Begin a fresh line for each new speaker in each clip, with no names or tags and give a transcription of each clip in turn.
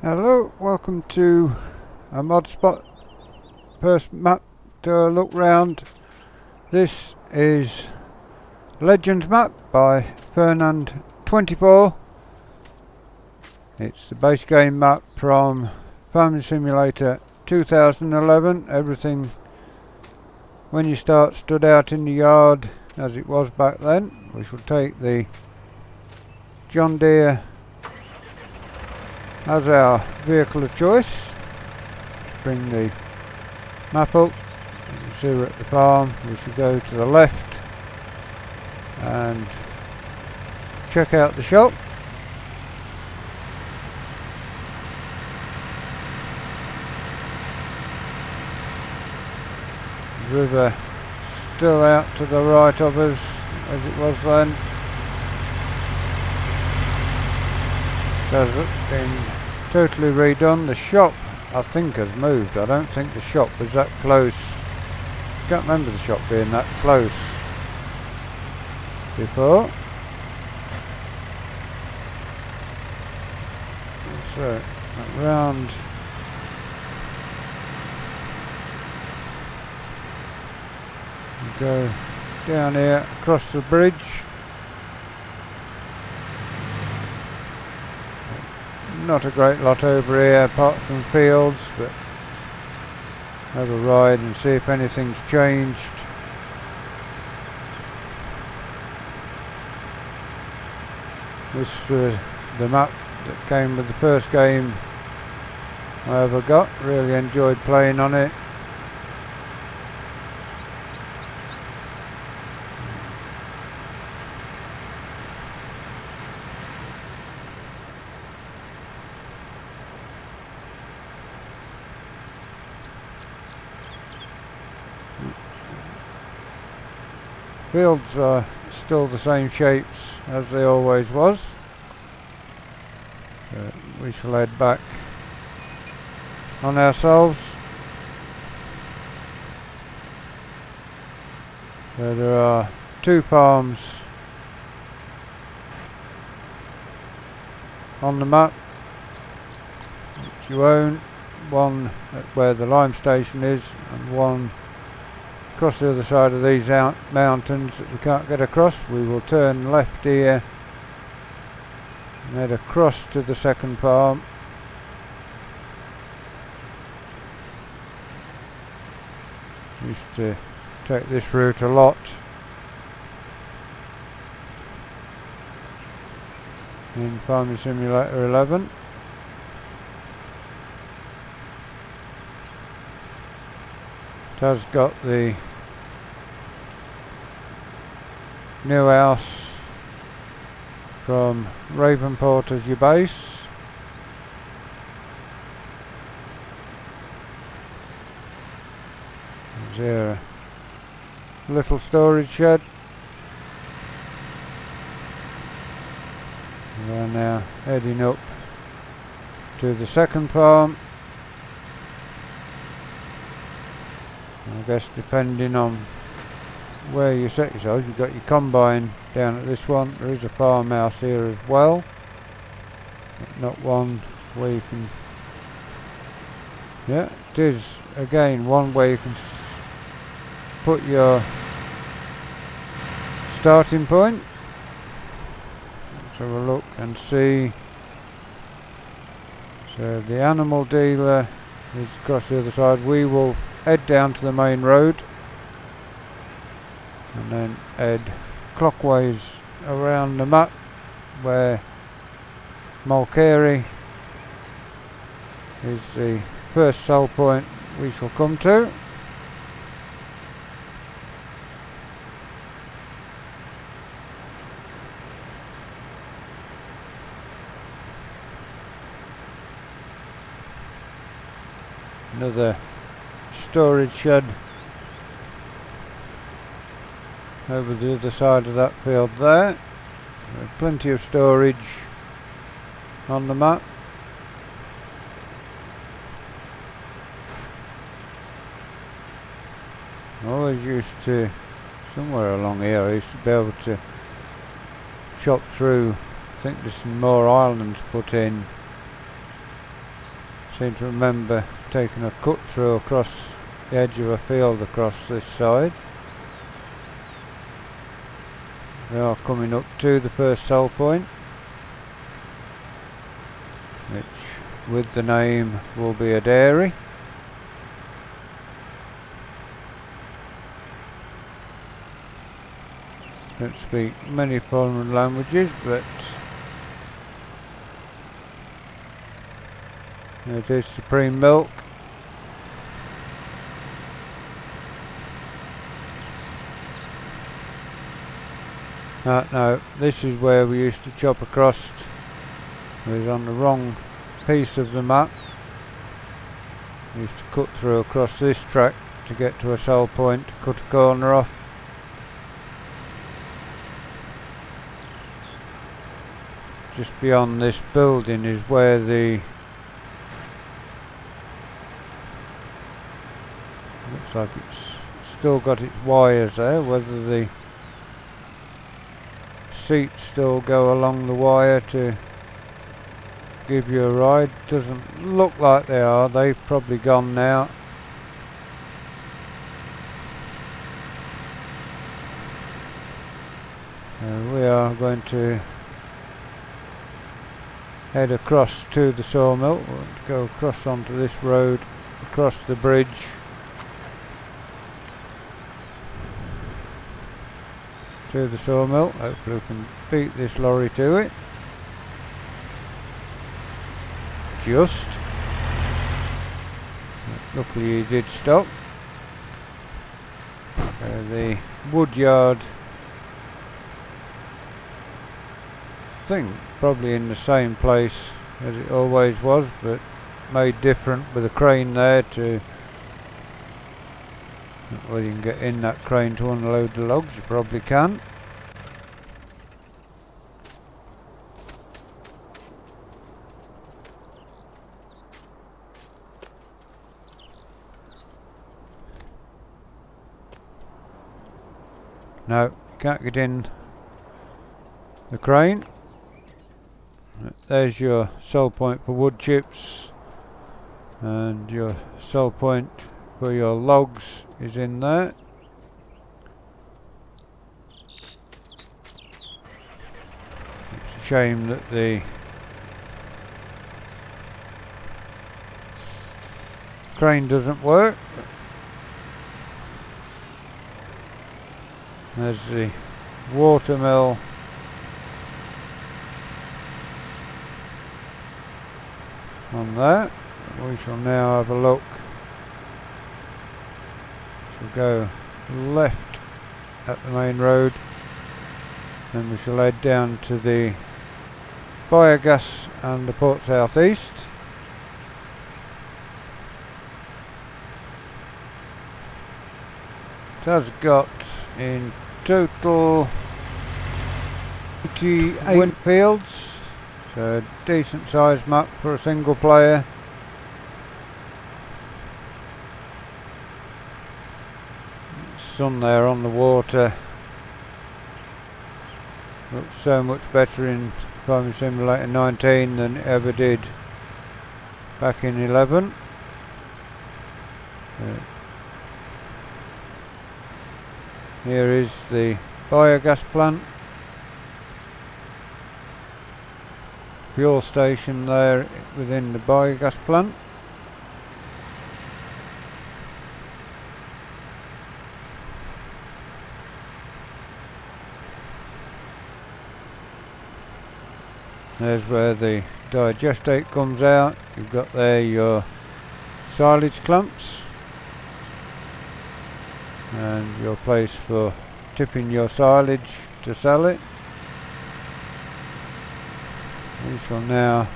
Hello, welcome to a mod spot first map to look round. This is Legends map by Fernand24. It's the base game map from Farming Simulator 2011. Everything when you start stood out in the yard as it was back then. We shall take the John Deere as our vehicle of choice. Let's bring the map up. You can see we're at the farm. We should go to the left and check out the shop. The river still out to the right of us as it was then. Has been totally redone. The shop I think has moved. I don't think the shop was that close. I can't remember the shop being that close before. So around we go down here across the bridge. Not a great lot over here apart from fields, but have a ride and see if anything's changed. This was the map that came with the first game I ever got. Really enjoyed playing on it. Fields are still the same shapes as they always was. So we shall head back on ourselves. So there are two farms on the map which you own, one at where the lime station is and one across the other side of these mountains that we can't get across. We will turn left here and head across to the second farm. Used to take this route a lot. In Farming Simulator 11. It has got the new house from Ravenport as your base. There's here a little storage shed. We're now heading up to the second farm. I guess depending on where you set yourself, you've got your combine down at this one. There is a farmhouse here as well, but not one where you can, yeah, it is again one where you can put your starting point. Let's have a look and see. So the animal dealer is across the other side. We will head down to the main road and then head clockwise around the map where Mulcahy is the first sell point we shall come to. Another storage shed over the other side of that field there. Plenty of storage on the map. I always used to, somewhere along here, I used to be able to chop through. I think there's some more islands put in. I seem to remember taking a cut through across the edge of a field across this side. We are coming up to the first sell point, which with the name will be a dairy. Don't speak many foreign languages, but it is Supreme Milk. No, this is where we used to chop across. It was on the wrong piece of the map. We used to cut through across this track to get to a sell point, to cut a corner off. Just beyond this building is where the looks like it's still got its wires there. Whether the seats still go along the wire to give you a ride, doesn't look like they are. They've probably gone now. We are going to head across to the sawmill. We'll go across onto this road, across the bridge. To the sawmill. Hopefully we can beat this lorry to it. Just. Luckily he did stop. The wood yard, I think probably in the same place as it always was, but made different with a crane there to, well, you can get in that crane to unload the logs. You probably can. No, you can't get in the crane. There's your sell point for wood chips, and your sell point for your logs is in there. It's a shame that the crane doesn't work. There's the watermill on there. We shall now have a look. We'll go left at the main road, then we shall head down to the biogas and the Port South East. It has got in total 88 fields. So a decent sized map for a single player. Sun there on the water. Looks so much better in Farming Simulator 19 than it ever did back in 11. Here is the biogas plant. Fuel station there within the biogas plant. There's where the digestate comes out. You've got there your silage clamps and your place for tipping your silage to sell it. We shall now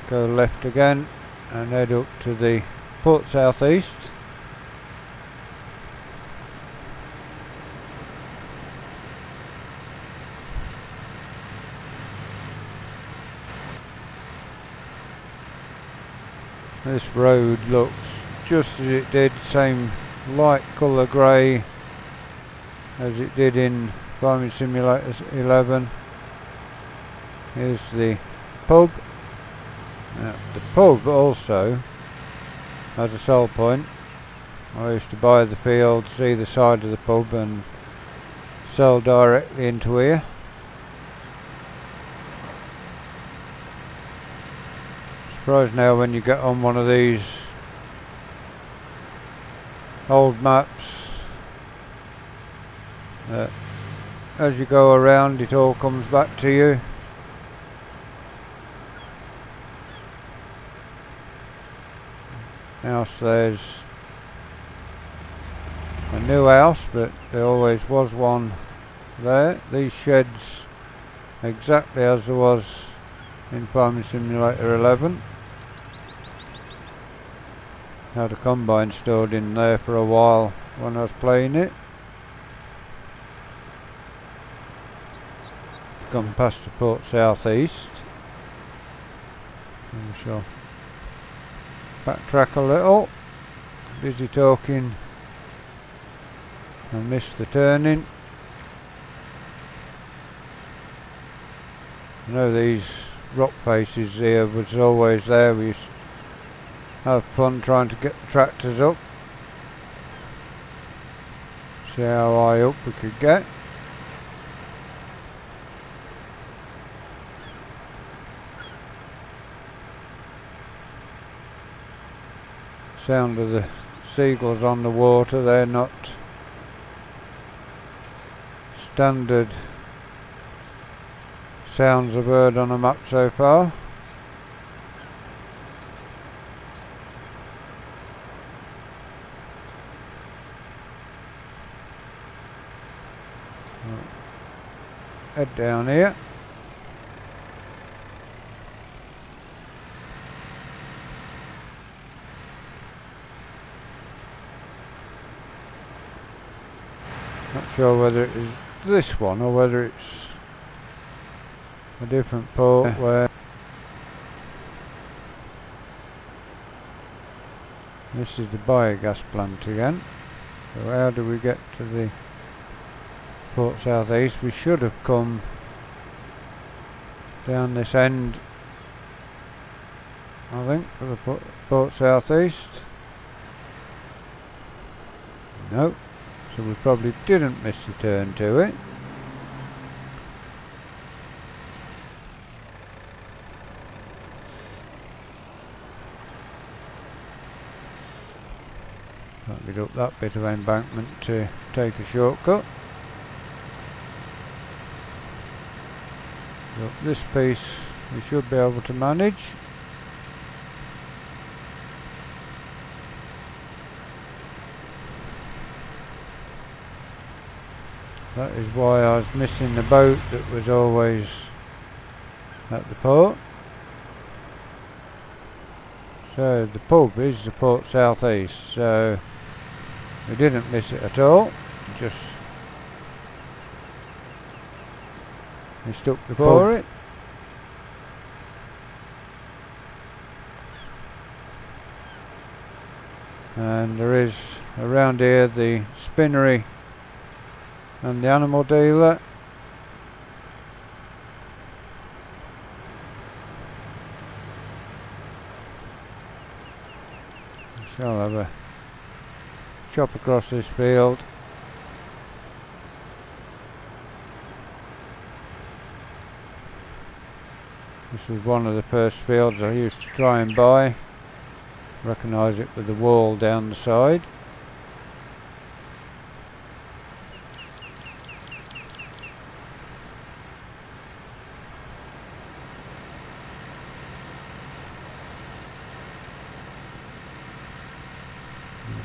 go left again and head up to the port southeast. This road looks just as it did, same light colour grey as it did in Farming Simulator 11. Here's the pub. The pub also has a sell point. I used to buy the fields either side of the pub and sell directly into here. Surprised now when you get on one of these old maps, as you go around it all comes back to you. House, there's a new house, but there always was one there. These sheds exactly as there was in Farming Simulator 11. Had a combine stored in there for a while when I was playing it. Gone past the port southeast. We shall backtrack a little. Busy talking and missed the turning. I know these rock faces here was always there. We used to have fun trying to get the tractors up. See how high up we could get. Sound of the seagulls on the water, they're not standard sounds I've heard on a map so far. Head down here. Not sure whether it is this one or whether it's a different port where this is the biogas plant again. So how do we get to the port southeast? We should have come down this end, I think, for the port southeast. No, so we probably didn't miss the turn to it. Can't get up that bit of embankment to take a shortcut. Up this piece we should be able to manage. That is why I was missing the boat that was always at the port. So the pub is the port southeast, so we didn't miss it at all. Just mistook the for it. And there is around here the spinnery and the animal dealer. We shall have a chop across this field. This was one of the first fields I used to try and buy. Recognise it with the wall down the side.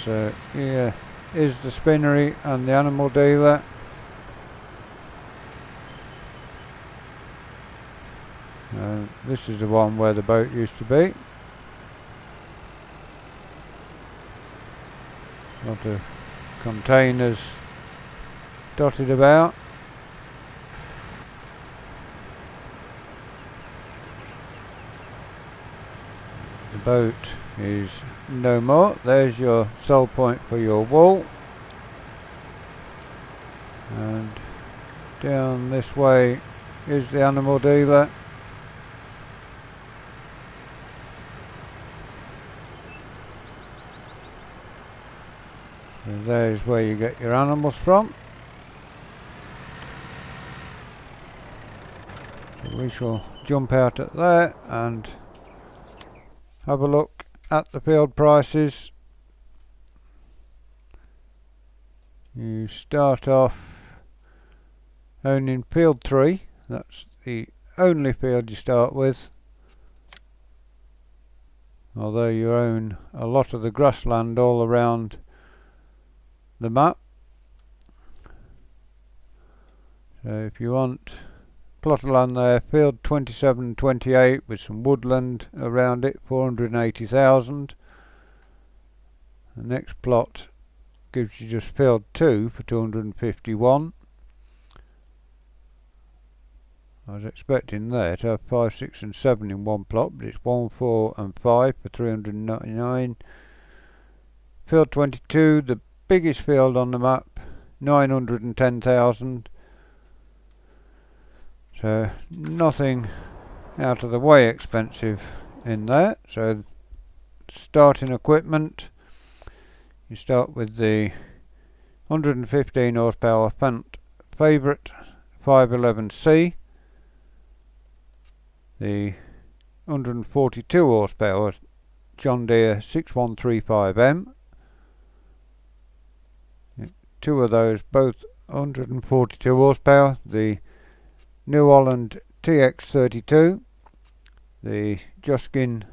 So here is the spinnery and the animal dealer. This is the one where the boat used to be. A lot of containers dotted about. The boat is no more. There's your sell point for your wool. And down this way is the animal dealer. And there's where you get your animals from. So we shall jump out at there and have a look at the field prices. You start off owning field 3. That's the only field you start with, although you own a lot of the grassland all around the map. So if you want plot of land there, field 27 28 with some woodland around it, 480,000. The next plot gives you just field 2 for 251. I was expecting there to have 5, 6 and 7 in one plot, but it's 1, 4 and 5 for 399. Field 22, the biggest field on the map, 910,000. So nothing out of the way expensive in there. So starting equipment, you start with the 115 horsepower Fendt Favourite 511C, the 142 horsepower John Deere 6135M, two of those both 142 horsepower, the New Holland TX32, the Joskin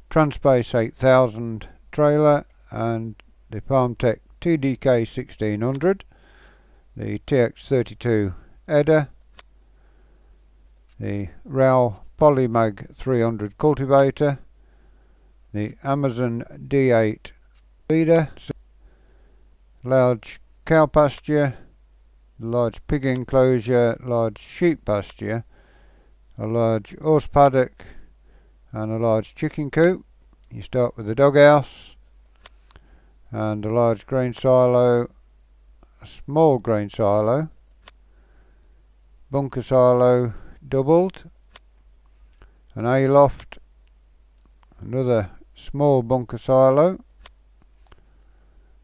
Transpace 8000 trailer, and the FarmTech TDK 1600, the TX32 Edda, the RAL Polymag 300 cultivator, the Amazon D8 feeder, large cow pasture, large pig enclosure, large sheep pasture, a large horse paddock and a large chicken coop. You start with the doghouse and a large grain silo, a small grain silo, bunker silo doubled, an A-loft, another small bunker silo,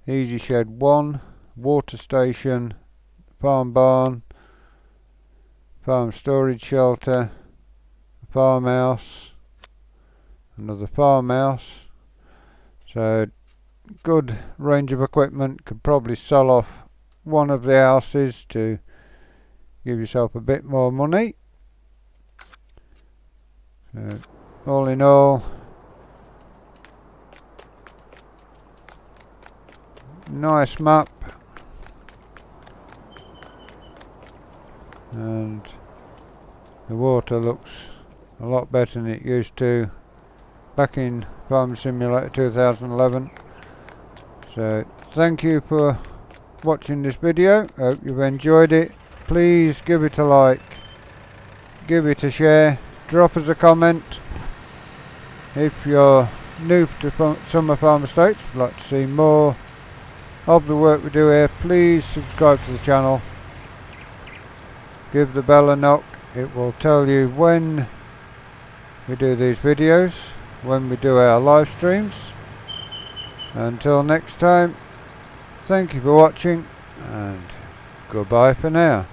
easy shed 1, water station, farm barn, farm storage shelter, farmhouse, another farmhouse. So good range of equipment. Could probably sell off one of the houses to give yourself a bit more money. All in all, nice map, and the water looks a lot better than it used to back in Farming Simulator 2011. So thank you for watching this video. Hope you've enjoyed it. Please give it a like, give it a share, drop us a comment. If you're new to Summer Farm Estates, would like to see more of the work we do here, please subscribe to the channel, give the bell a knock. It will tell you when we do these videos, when we do our live streams. Until next time, thank you for watching and goodbye for now.